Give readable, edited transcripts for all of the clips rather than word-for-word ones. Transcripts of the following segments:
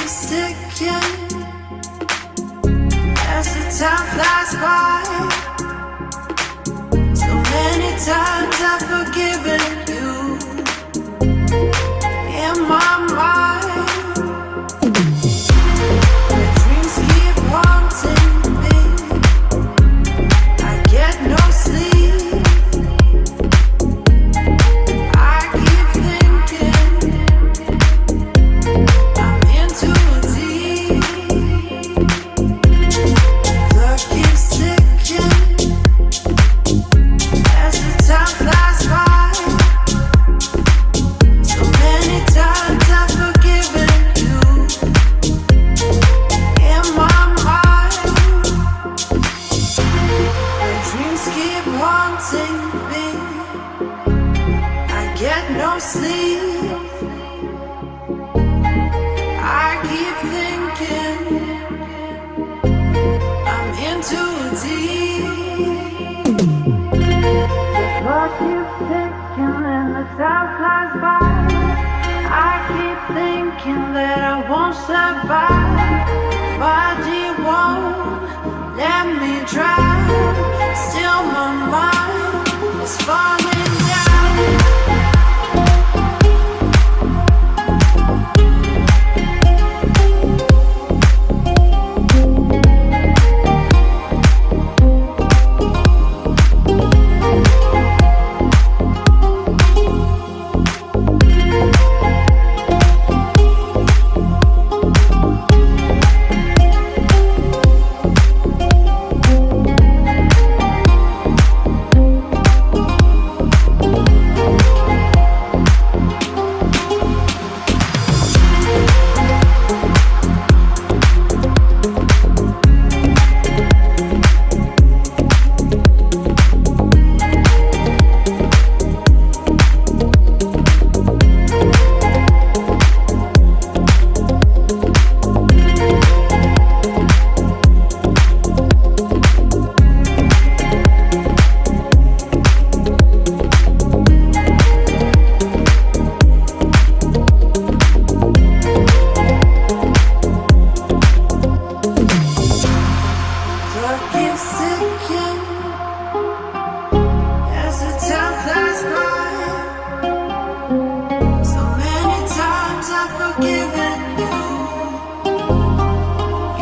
keeps ticking as the time flies by. So many times I've forgiven you in my mind. My dreams keep haunting me. I get no sleep. I keep thinking I'm in too deep. Clock keeps ticking as the time flies by. So many times I've forgiven you in my mind. My dreams keep haunting me. I get no sleep. I keep thinking I'm in too deep. The clock keeps ticking and the time flies by. I keep thinking that I won't survive. Body won't let me drown. Still my mind is falling down. Clock keeps ticking as the time flies by. So many times I've forgiven you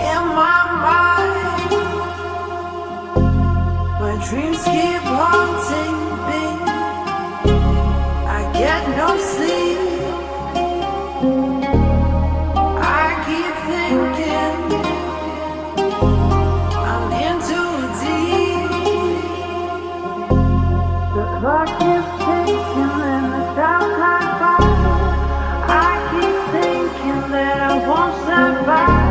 in my mind. My dreams keep haunting me. I get no sleep. I keep thinking I'm in too deep. The clock keeps ticking and the time flies by. I keep thinking that I won't survive.